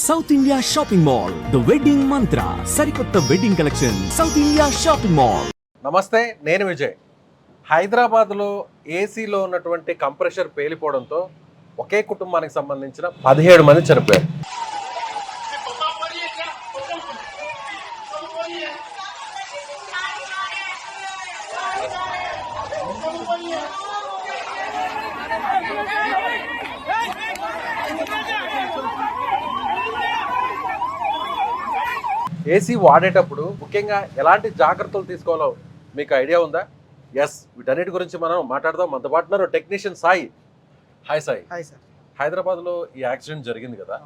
South India shopping mall the wedding మంత్ర సరికొత్త wedding collection south India shopping mall. నమస్తే, నేను విజయ్. హైదరాబాద్లో ఏసీలో ఉన్నటువంటి కంప్రెషర్ పేలిపోవడంతో ఒకే కుటుంబానికి సంబంధించిన 17 మంది చనిపోయారు. ఏసీ వాడేటప్పుడు ముఖ్యంగా ఎలాంటి జాగ్రత్తలు తీసుకోవాలో మీకు ఐడియా ఉందా? ఎస్, వీటన్నిటి గురించి మనం మాట్లాడదాం. మనతో పాటు technician Sai. Hi Sai. Hi sir. హైదరాబాద్లో ఈ యాక్సిడెంట్ జరిగింది కదా,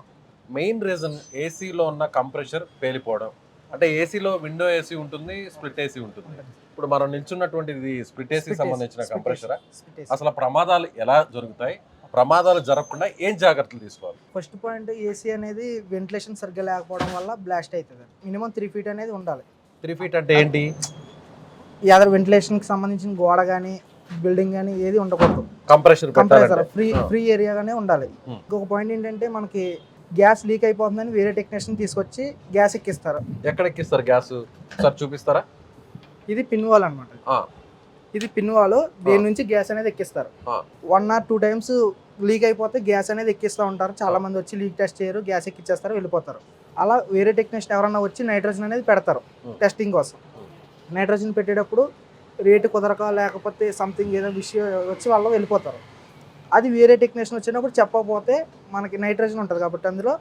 మెయిన్ రీజన్ ఏసీలో ఉన్న కంప్రెషర్ పేలిపోవడం. అంటే ఏసీలో విండో ఏసీ ఉంటుంది, స్ప్లిట్ ఏసీ ఉంటుంది. ఇప్పుడు మనం నిల్చున్నటువంటిది స్ప్లిట్ ఏసీ సంబంధించిన కంప్రెషరా? అసలు ప్రమాదాలు ఎలా జరుగుతాయి, ప్రమాదాలు జరగకుండా ఏం జాగ్రత్తలు తీసుకోవాలి? ఫస్ట్ పాయింట్, ఏసీ అనేది వెంటిలేషన్ సరిగ్గా లేకపోవడం వల్ల బ్లాస్ట్ అవుతుంది. మినిమం 3 feet అనేది ఉండాలి. 3 feet అంటే ఏంటి? అదర్ వెంటిలేషన్కి సంబంధించిన గోడ కానీ బిల్డింగ్ కానీ ఏది ఉండకూడదు. కంప్రెషర్ ఫ్రీ ఏరియాగానే ఉండాలి. ఇంకొక పాయింట్ ఏంటంటే, మనకి గ్యాస్ లీక్ అయిపోతుందని వేరే టెక్నీషియన్ తీసుకొచ్చి గ్యాస్ ఎక్కిస్తారు. ఎక్కడ ఎక్కిస్తారు గ్యాస్? సార్ చూపిస్తారా? ఇది పిన్ వాల్ అనమాట. ఇది పిన్ వాల్, దేని నుంచి గ్యాస్ అనేది ఎక్కిస్తారు. 1 or 2 times లీక్ అయిపోతే గ్యాస్ అనేది ఎక్కిస్తూ ఉంటారు. చాలా మంది వచ్చి లీక్ టెస్ట్ చేయరు, గ్యాస్ ఎక్కిచ్చేస్తారు, వెళ్ళిపోతారు. అలా వేరే టెక్నీషియన్ ఎవరన్నా వచ్చి నైట్రోజన్ అనేది పెడతారు టెస్టింగ్ కోసం. నైట్రోజన్ పెట్టేటప్పుడు రేటు కుదరక లేకపోతే సంథింగ్ ఏదో విషయం వచ్చి వాళ్ళు వెళ్ళిపోతారు. అది వేరే టెక్నీషియన్ వచ్చినప్పుడు చెప్పకపోతే మనకి నైట్రోజన్ ఉంటుంది కాబట్టి అందులో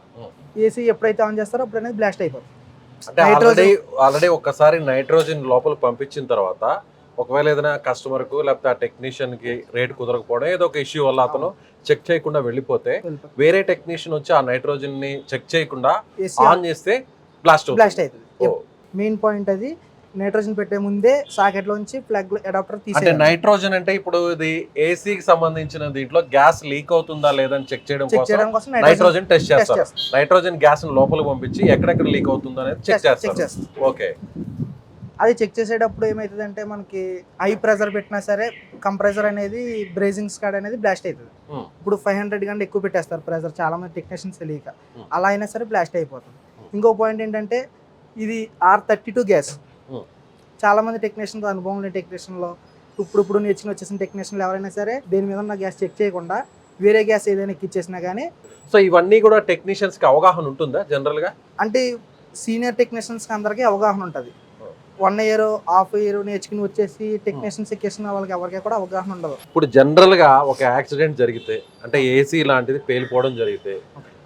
ఏసీ ఎప్పుడైతే ఆన్ చేస్తారో అప్పుడు అనేది బ్లాస్ట్ అయిపోతుంది. అంటే ఆల్రెడీ ఒక్కసారి నైట్రోజన్ లోపల పంపించిన తర్వాత ఒకవేళ ఏదైనా కస్టమర్కు లేకపోతే ఆ టెక్నీషియన్కి రేట్ కుదరకపోవడం ఏదో ఒక ఇష్యూ వల్ల అతను చెక్ చేయకుండా వెళ్ళిపోతే వేరే టెక్నీషియన్ వచ్చి ఆ నైట్రోజన్ ని చెక్ చేయకుండా ఆన్ చేస్తే బ్లాస్ట్ అవుతుంది. మెయిన్ పాయింట్ అది. నైట్రోజన్ పెట్టే ముందే సాకెట్ లోంచి ప్లగ్ అడాప్టర్ తీసి, అంటే నైట్రోజన్ అంటే ఇప్పుడు ఇది ఏసీకి సంబంధించిన దీంట్లో గ్యాస్ లీక్ అవుతుందా లేదని చెక్ చేయడం కోసం నైట్రోజన్ టెస్ట్ చేస్తారు. నైట్రోజన్ గ్యాస్ లోపలికి పంపించి ఎక్కడెక్కడ లీక్ అవుతుందో అనేది చెక్ చేస్తారు. ఓకే. అది చెక్ చేసేటప్పుడు ఏమవుతుందంటే, మనకి హై ప్రెజర్ పెట్టినా సరే కంప్రెసర్ అనేది బ్రేజింగ్ స్కాడ్ అనేది బ్లాస్ట్ అవుతుంది. ఇప్పుడు 500 కంటే ఎక్కువ పెట్టేస్తారు ప్రెజర్, చాలా మంది టెక్నీషియన్స్ తెలియక. అలా అయినా సరే బ్లాస్ట్ అయిపోతుంది. ఇంకో పాయింట్ ఏంటంటే, ఇది R32 గ్యాస్. చాలా మంది టెక్నీషియన్స్, అనుభవం లేని టెక్నీషియన్లో ఇప్పుడు నేర్చుకుని వచ్చేసిన టెక్నీషియన్లు ఎవరైనా సరే దేని మీద ఉన్న గ్యాస్ చెక్ చేయకుండా వేరే గ్యాస్ ఏదైనా ఎక్కిచ్చేసినా కానీ. సో ఇవన్నీ కూడా టెక్నీషియన్స్కి అవగాహన ఉంటుందా జనరల్గా? అంటే సీనియర్ టెక్నీషియన్స్కి అందరికీ అవగాహన ఉంటుంది. 1 year, ½ year నేర్చుకుని వచ్చేసి టెక్నీషియన్స్ ఎక్కేసిన వాళ్ళకి ఎవరికి కూడా అవగాహన ఉండదు. ఇప్పుడు జనరల్గా ఒక యాక్సిడెంట్ జరిగితే, అంటే ఏసీ లాంటిది పేలిపోవడం జరిగితే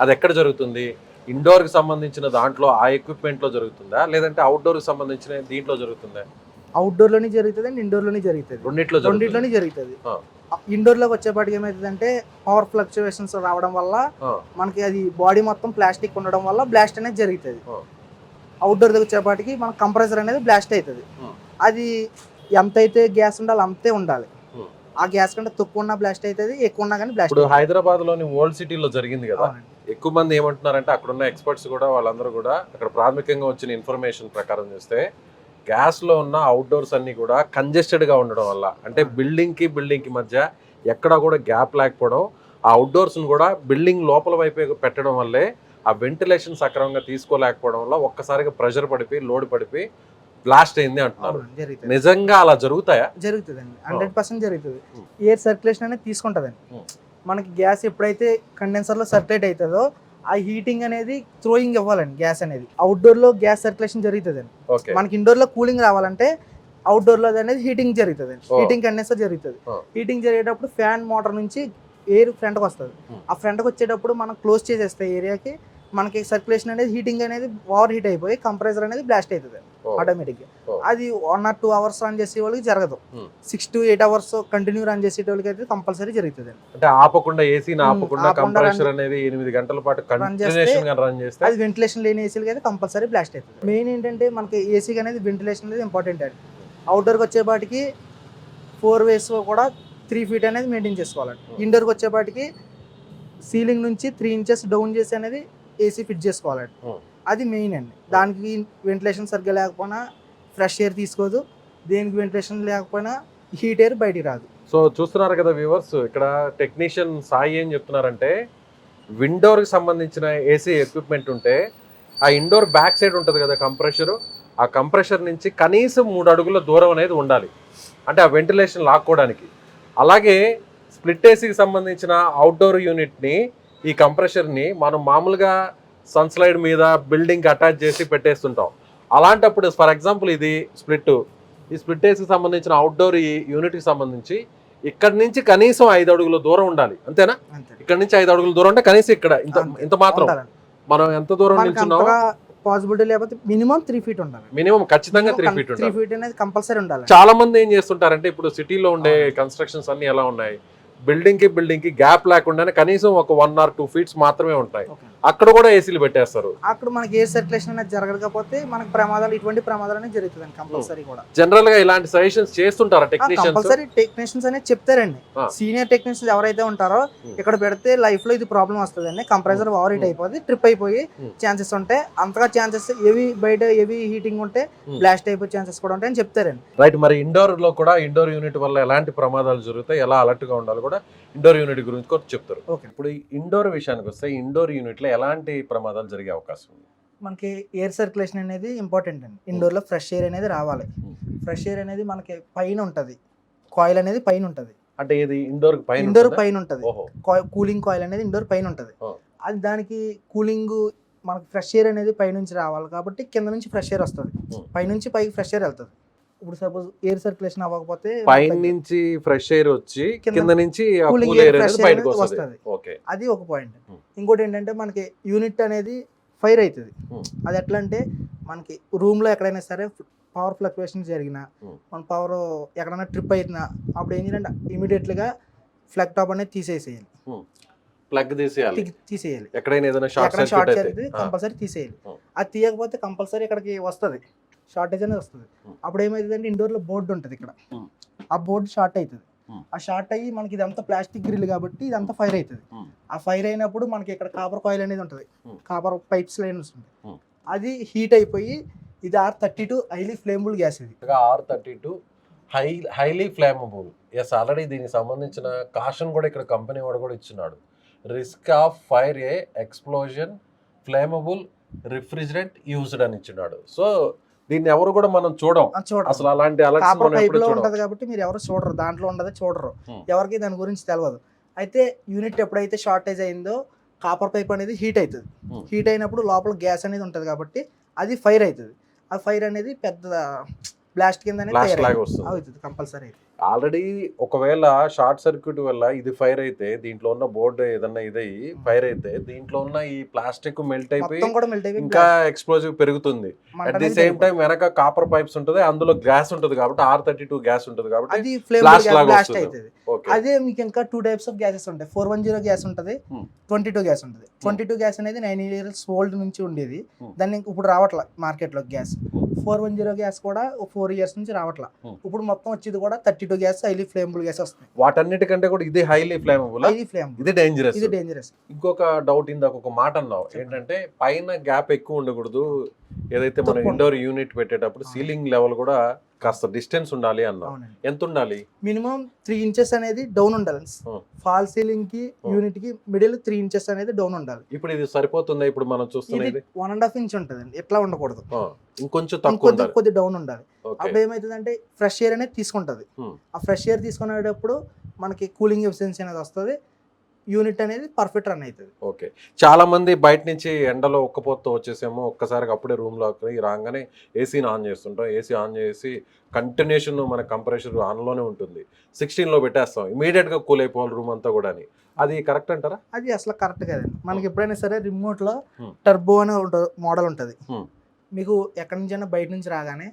అది ఎక్కడ జరుగుతుంది? ఇండోర్కి సంబంధించిన దాంట్లో ఆ ఎక్విప్మెంట్లో జరుగుతుందా, లేదంటే అవుట్డోర్కి సంబంధించిన దీంట్లో జరుగుతుందా? అవుట్డోర్లోని జరుగుతుంది అండ్ ఇండోర్లోని జరుగుతుంది. రెండిట్లోని జరుగుతుంది. ఇండోర్లోకి వచ్చేపాటికి ఏమవుతుందంటే, పవర్ ఫ్లక్చువేషన్స్ రావడం వల్ల మనకి అది బాడీ మొత్తం ప్లాస్టిక్ ఉండడం వల్ల బ్లాస్ట్ అనేది జరుగుతుంది. అవుట్డోర్ దగ్గర వచ్చేపాటికి మన కంప్రెసర్ అనేది బ్లాస్ట్ అవుతుంది. అది ఎంతైతే గ్యాస్ ఉండాలి అంతే ఉండాలి. ఆ గ్యాస్ కంటే తక్కువ ఉన్న బ్లాస్ట్ అవుతుంది, ఎక్కువ ఉన్నా కానీ బ్లాస్ట్. ఇప్పుడు హైదరాబాద్ లోని ఓల్డ్ సిటీలో జరిగింది కదా, ఎక్కువ మంది ఏమంటున్నారంటే అక్కడ ఉన్న ఎక్స్పర్ట్స్ కూడా వాళ్ళందరూ కూడా అక్కడ ప్రాథమికంగా వచ్చిన ఇన్ఫర్మేషన్ ప్రకారం చూస్తే గ్యాస్ లో ఉన్న అవుట్డోర్స్ అన్ని కూడా కంజెస్టెడ్ గా ఉండడం వల్ల, అంటే బిల్డింగ్ కి మధ్య ఎక్కడా కూడా గ్యాప్ లేకపోవడం, ఆ అవుట్డోర్స్ కూడా బిల్డింగ్ లోపల వైపు పెట్టడం వల్లే ఆ వెంటిలేషన్ సక్రమంగా తీసుకోలేకపోవడం వల్ల ఒక్కసారిగా ప్రెషర్ పడిపోయి లోడ్ పడిపోయి బ్లాస్ట్ అయింది అంటున్నారు. నిజంగా అలా జరుగుతాయా? జరుగుతుందండి, 100% జరుగుతుంది. ఎయిర్ సర్క్యులేషన్ అనేది తీసుకుంటుందండి. మనకి గ్యాస్ ఎప్పుడైతే కండెన్సర్ లో సర్క్యులేట్ అవుతుందో ఆ హీటింగ్ అనేది త్రోయింగ్ ఇవ్వాలండి. గ్యాస్ అనేది అవుట్డోర్ లో గ్యాస్ సర్క్యులేషన్ జరుగుతుందండి. మనకి ఇండోర్ లో కూలింగ్ రావాలంటే అవుట్డోర్ లో అనేది హీటింగ్ జరుగుతుంది. హీటింగ్ కండెన్సర్ జరుగుతుంది. హీటింగ్ జరిగేటప్పుడు ఫ్యాన్ మోటార్ నుంచి ఎయిర్ ఫ్రంట్కి వస్తుంది. ఆ ఫ్రంట్కి వచ్చేటప్పుడు మనం క్లోజ్ చేసేస్తే ఏరియాకి మనకి సర్క్యులేషన్ అనేది హీటింగ్ అనేది ఓవర్ హీట్ అయిపోయి కంప్రెసర్ అనేది బ్లాస్ట్ అవుతుంది ఆటోమేటిక్గా. అది 1 or 2 hours రన్ చేసే వాళ్ళకి జరగదు. 6 to 8 hours కంటిన్యూ రన్ చేసే వాళ్ళకి అయితే కంపల్సరీ జరుగుతుంది. అంటే ఆపకుండా ఏసీని ఆపకుండా కంప్రెసర్ అనేది 8 గంటల పాటు కంటిన్యూషన్ గా రన్ చేస్తే అది వెంటిలేషన్ లేని ఏసీలకి అయితే కంపల్సరీ బ్లాస్ట్ అవుతుంది. మెయిన్ ఏంటంటే మనకి ఏసీ అనేది వెంటిలేషన్ అనేది ఇంపార్టెంట్ అండి. అవుట్డోర్కి వచ్చేపాటికి 4 ways కూడా 3 feet అనేది మెయింటైన్ చేసుకోవాలండి. ఇండోర్కి వచ్చేపాటికి సీలింగ్ నుంచి 3 inches డౌన్ చేసి అనేది ఏసీ ఫిట్ చేసుకోవాలండి. అది మెయిన్ అండి. దానికి వెంటిలేషన్ సరిగ్గా లేకపోయినా ఫ్రెష్ ఎయిర్ తీసుకోదు, దేనికి వెంటిలేషన్ లేకపోయినా హీట్ ఎయిర్ బయటికి రాదు. సో చూస్తున్నారు కదా వ్యూవర్స్, ఇక్కడ టెక్నీషియన్ సాయి ఏం చెప్తున్నారంటే విండోర్కి సంబంధించిన ఏసీ ఎక్విప్మెంట్ ఉంటే ఆ ఇండోర్ బ్యాక్ సైడ్ ఉంటుంది కదా కంప్రెషరు, ఆ కంప్రెషర్ నుంచి కనీసం 3 అడుగుల దూరం అనేది ఉండాలి, అంటే ఆ వెంటిలేషన్ లాక్కోవడానికి. అలాగే స్ప్లిట్ ఏసీకి సంబంధించిన అవుట్డోర్ యూనిట్ని, ఈ కంప్రెషర్ని మనం మామూలుగా సన్స్లైడ్ మీద బిల్డింగ్కి అటాచ్ చేసి పెట్టేస్తుంటాం. అలాంటప్పుడు ఫర్ ఎగ్జాంపుల్ ఇది ఈ స్ప్లిట్ ఏసీకి సంబంధించిన అవుట్డోర్ ఈ యూనిట్కి సంబంధించి ఇక్కడ నుంచి కనీసం 5 అడుగుల దూరం ఉండాలి, అంతేనా? అంతే ఇక్కడ నుంచి 5 అడుగుల దూరం అంటే కనీసం ఇక్కడ ఇంత మాత్రం. ఉండాలండి. మనం ఎంత దూరం మనకి నిల్చున్నామో అంతగా పాసిబిలిటీ లేకపోతే మినిమం 3 feet ఉండాలి. మినిమం ఖచ్చితంగా 3 feet 3 ఉండాలి. feet అనేది కంపల్సరీ ఉండాలి. చాలా మంది ఏం చేస్తుంటారంటే ఇప్పుడు సిటీలో ఉండే కన్స్ట్రక్షన్స్ అన్ని ఎలా ఉన్నాయి, బిల్డింగ్ కి గ్యాప్ లేకుండానే కనీసం ఒక 1 or 2 feet మాత్రమే ఉంటాయి. Okay. అక్కడ కూడా ఏసీలు పెట్టేస్తారు. అక్కడ మనకి ఎయిర్ సర్క్యులేషన్ అనేది జరగకపోతే మనకి ఇటువంటి ప్రమాదాలు అనేది జరుగుతుంది కంపల్సరీ కూడా. జనరల్ గా ఇలాంటి సజెషన్స్ చేస్తుంటారా టెక్నీషియన్స్? కంపల్సరీ టెక్నీషియన్స్ అనేది చెప్తారండి. సీనియర్ టెక్నీషియన్స్ ఎవరైతే ఉంటారో ఇక్కడ పెడితే లైఫ్ లో ఇది ప్రాబ్లం వస్తుందండి, కంప్రెసర్ ఓవర్ హీట్ అయిపోతుంది, ట్రిప్ అయిపోయి ఛాన్సెస్ ఉంటాయి, అంతగా ఛాన్సెస్ బయట హీటింగ్ ఉంటే బ్లాస్ట్ అయిపోయే ఛాన్సెస్ కూడా ఉంటాయని చెప్తారండి. రైట్. మరి ఇండోర్ లో కూడా ఇండోర్ యూనిట్ వల్ల ఎలాంటి ప్రమాదాలు జరుగుతాయి, ఎలా అలర్ట్ గా ఉండాలి కూడా ఇండోర్ యూనిట్ గురించి కూడా చెప్తారు. ఇప్పుడు ఇండోర్ విషయానికి వస్తే ఇండోర్ యూనిట్ లో ఎలాంటి ప్రమాదాలు జరిగే అవకాశం ఉంది? మనకి ఎయిర్ సర్క్యులేషన్ అనేది ఇంపార్టెంట్ అండి. ఇండోర్ లో ఫ్రెష్ ఎయిర్ అనేది రావాలి. ఫ్రెష్ ఎయిర్ అనేది మనకి పైన ఉంటది, కాయిల్ అనేది పైన ఉంటది. అంటే ఇది ఇండోర్ పైన ఉంటది, కూలింగ్ కాయిల్ అనేది ఇండోర్ పైన ఉంటది. అది దానికి కూలింగ్ మనకి ఫ్రెష్ ఎయిర్ అనేది పైనుంచి రావాలి కాబట్టి కింద నుంచి ఫ్రెష్ ఎయిర్ వస్తుంది, పైనుంచి పైకి ఫ్రెష్ ఎయిర్ వెళ్తుంది. ఇప్పుడు సపోజ్ ఎయిర్ సర్క్యులేషన్ అవ్వకపోతే పైన నుంచి ఫ్రెష్ ఎయిర్ వచ్చి కింద నుంచి కూల్ ఎయిర్ అనేది బయటకు వస్తుంది. ఓకే, అది ఒక పాయింట్. ఇంకోటి ఏంటంటే మనకి యూనిట్ అనేది ఫైర్ అవుతుంది. అది ఎట్లా అంటే మనకి రూమ్ లో ఎక్కడైనా సరే పవర్ ఫ్లక్చుయేషన్ జరిగినా, మన పవర్ ఎక్కడైనా ట్రిప్ అయినా అప్పుడు ఏం చేయాలంటే ఇమీడియట్ గా ఫ్లగ్ టాప్ అనేది తీసేసేయాలి, ప్లగ్ తీసేయాలి. ఎక్కడైనా ఏదైనా షార్ట్ సర్క్యూట్ కంపల్సరీ తీసేయాలి. అది తీయకపోతే కంపల్సరీ ఇక్కడికి వస్తుంది, షార్టేజ్ అనేది వస్తుంది. అప్పుడు ఏమవుతుందంటే ఇండోర్ లో బోర్డు ఉంటుంది, ఇక్కడ ఆ బోర్డు షార్ట్ అవుతుంది. ఆ షార్ట్ అయ్యి మనకి ఇదంతా ప్లాస్టిక్ గ్రిల్ కాబట్టి ఇదంతా ఫైర్ అవుతుంది. ఆ ఫైర్ అయినప్పుడు మనకి ఇక్కడ కాపర్ కాయిల్ అనేది ఉంటుంది, కాపర్ పైప్స్ లైన్స్ ఉంటుంది, అది హీట్ అయిపోయి ఇది R32 హైలీ ఫ్లేమబుల్ గ్యాస్. ఇది R32 highly flammable. Yes, already దీనికి సంబంధించిన కాషన్ కూడా ఇక్కడ కంపెనీ వాడు కూడా ఇచ్చినాడు. Risk of fire A explosion flammable refrigerant used అని ఇచ్చినాడు. సో దీన్ని ఎవరు కూడా మనం చూడం అసలు, అలాంటి ఉంటది కాబట్టి మీరు ఎవరు చూడరు, దాంట్లో ఉండదు చూడరు, ఎవరికి దాని గురించి తెలియదు. అయితే యూనిట్ ఎప్పుడైతే షార్టేజ్ అయిందో కాపర్ పైప్ అనేది హీట్ అవుతుంది. హీట్ అయినప్పుడు లోపల గ్యాస్ అనేది ఉంటుంది కాబట్టి అది ఫైర్ అవుతుంది. ఆ ఫైర్ అనేది పెద్ద బ్లాస్ట్ కింద అవుతుంది కంపల్సరీ. ఆల్రెడీ ఒకవేళ షార్ట్ సర్క్యూట్ వల్ల ఇది ఫైర్ అయితే, దీంట్లో ఉన్న బోర్డు ఏదన్నా ఇదయ్యి ఫైర్ అయితే దీంట్లో ఉన్న ఈ ప్లాస్టిక్ మెల్ట్ అయిపోయి ఇంకా ఎక్స్ప్లోజివ్ పెరుగుతుంది. అట్ ది సేమ్ టైం వెనక కాపర్ పైప్స్ ఉంటుంది, అందులో గ్యాస్ ఉంటుంది కాబట్టి R32 గ్యాస్ ఉంటుంది కాబట్టి బ్లాస్ట్ అవుతుంది. అదే మీకు ఇంకా 2 types ఆఫ్ గ్యాసెస్ ఉంటాయి. 410 గ్యాస్ ఉంటుంది, 22 గ్యాస్ ఉంటుంది. 22 గ్యాస్ అనేది 9 years ఓల్డ్ నుంచి ఉండేది, దాన్ని ఇప్పుడు రావట్లా మార్కెట్ లో గ్యాస్. 410 గ్యాస్ కూడా 4 years నుంచి రావట్లా. ఇప్పుడు మొత్తం వచ్చేది కూడా 32 గ్యాస్ హైలీ ఫ్లేమబుల్ గ్యాస్ వస్తుంది. వాటన్నిటికంటే కూడా ఇది హైలీ ఫ్లేమబుల్, ఇది డేంజరస్. ఇంకొక డౌట్, ఇందాక ఒక మాట అన్నావు ఏంటంటే పైన గ్యాప్ ఎక్కువ ఉండకూడదు, ఏదైతే మనం ఇండోర్ యూనిట్ పెట్టేటప్పుడు సీలింగ్ లెవెల్ కూడా కాస్త డిస్టెన్స్ ఉండాలి అన్నావు. ఎంత ఉండాలి? మినిమం 3 inches అనేది డౌన్ ఉండాలి. ఫాల్ సీలింగ్ కి యూనిట్ కి మిడిల్ 3 inches అనేది డౌన్ ఉండాలి. ఇప్పుడు ఇది సరిపోతుందా? ఇప్పుడు మనం చూస్తున్నది 1.5 inch ఉంటదండి, ఎట్లా ఉండకూడదు, ఇంకొంచెం తక్కువ కొద్ది డౌన్ ఉండాలి. అప్పుడు ఏమైతుందంటే ఫ్రెష్ ఎయిర్ అనేది తీసుకుంటది. ఆ ఫ్రెష్ ఎయిర్ తీసుకునేటప్పుడు మనకి కూలింగ్ ఎఫిషియన్సీ అనేది వస్తుంది, యూనిట్ అనేది పర్ఫెక్ట్ రన్ అవుతుంది. ఓకే, చాలా మంది బయట నుంచి ఎండలో ఒక్కపోతూ వచ్చేసేమో ఒక్కసారిగా అప్పుడే రూమ్ లోకి రాగానే ఏసీని ఆన్ చేస్తుంటాం. ఏసీ ఆన్ చేసి కంటిన్యూషన్ మన కంప్రెషర్ ఆన్లోనే ఉంటుంది, 16లో పెట్టేస్తాం, ఇమీడియట్ గా కూల్ అయిపోవాలి రూమ్ అంతా కూడా. అది కరెక్ట్ అంటారా? అది అసలు కరెక్ట్ కదండి. మనకి ఎప్పుడైనా సరే రిమోట్ లో టర్బో అనే మోడల్ ఉంటుంది. మీకు ఎక్కడి నుంచైనా బయట నుంచి రాగానే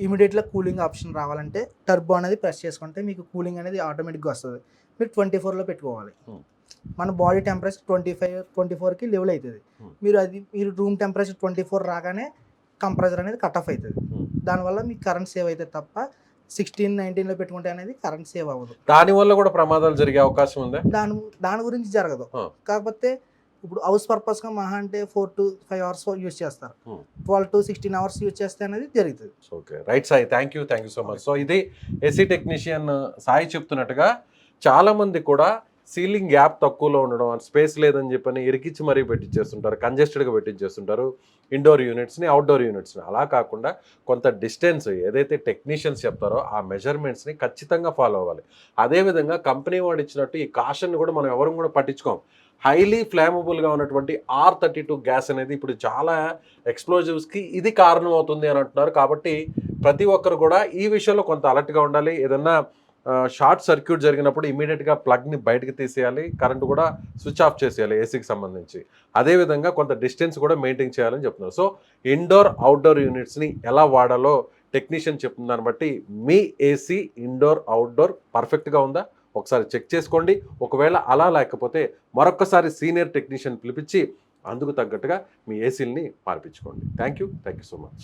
ఇమీడియట్గా కూలింగ్ ఆప్షన్ రావాలంటే టర్బో అనేది ప్రెస్ చేసుకుంటే మీకు కూలింగ్ అనేది ఆటోమేటిక్గా వస్తుంది. మీరు 24లో పెట్టుకోవాలి. మన బాడీ టెంపరేచర్ 24కి లెవెల్ అవుతుంది. మీరు రూమ్ టెంపరేచర్ 24 రాగానే కంప్రెసర్ అనేది కట్ ఆఫ్ అవుతుంది. దానివల్ల మీకు కరెంట్ సేవ్ అవుతుంది తప్ప 16, 19లో పెట్టుకుంటే అనేది కరెంట్ సేవ్ అవ్వదు. దానివల్ల కూడా ప్రమాదాలు జరిగే అవకాశం ఉందా? దాని గురించి జరగదు. కాకపోతే ఇప్పుడు హౌస్ పర్పస్ గా మహా అంటే 4 to 5 hours యూజ్ చేస్తారు, 12 to 16 hours యూజ్ చేస్తే అనేది జరుగుతుంది. Okay, right Sai, thank you so much. So ఇది ఏసీ టెక్నీషియన్ సాయి చెప్తున్నట్టుగా చాలా మంది కూడా సీలింగ్ గ్యాప్ తక్కువలో ఉండడం, స్పేస్ లేదని చెప్పని ఇరికిచ్చి మరీ పెట్టించేస్తుంటారు, కంజెస్టెడ్గా పెట్టించేస్తుంటారు ఇండోర్ యూనిట్స్ని, అవుట్డోర్ యూనిట్స్ని. అలా కాకుండా కొంత డిస్టెన్స్ ఏదైతే టెక్నీషియన్స్ చెప్తారో ఆ మెజర్మెంట్స్ని ఖచ్చితంగా ఫాలో అవ్వాలి. అదేవిధంగా కంపెనీ వాడు ఇచ్చినట్టు ఈ కాషన్ కూడా మనం ఎవరు కూడా పట్టించుకోం. హైలీ ఫ్లామబుల్గా ఉన్నటువంటి R32 గ్యాస్ అనేది ఇప్పుడు చాలా ఎక్స్ప్లోజివ్స్కి ఇది కారణం అవుతుంది అని అంటున్నారు. కాబట్టి ప్రతి ఒక్కరు కూడా ఈ విషయంలో కొంత అలర్ట్గా ఉండాలి. ఏదన్నా షార్ట్ సర్క్యూట్ జరిగినప్పుడు ఇమీడియట్గా ప్లగ్ని బయటకు తీసేయాలి, కరెంట్ కూడా స్విచ్ ఆఫ్ చేసేయాలి ఏసీకి సంబంధించి. అదేవిధంగా కొంత డిస్టెన్స్ కూడా మెయింటైన్ చేయాలని చెప్తున్నారు. సో ఇండోర్ అవుట్డోర్ యూనిట్స్ని ఎలా వాడాలో టెక్నీషియన్ చెప్తున్న దాన్ని బట్టి మీ ఏసీ ఇండోర్ అవుట్డోర్ పర్ఫెక్ట్గా ఉందా ఒకసారి చెక్ చేసుకోండి. ఒకవేళ అలా లేకపోతే మరొకసారి సీనియర్ టెక్నీషియన్ పిలిపించి అందుకు తగ్గట్టుగా మీ ఏసీలని మార్పించుకోండి. Thank you so much.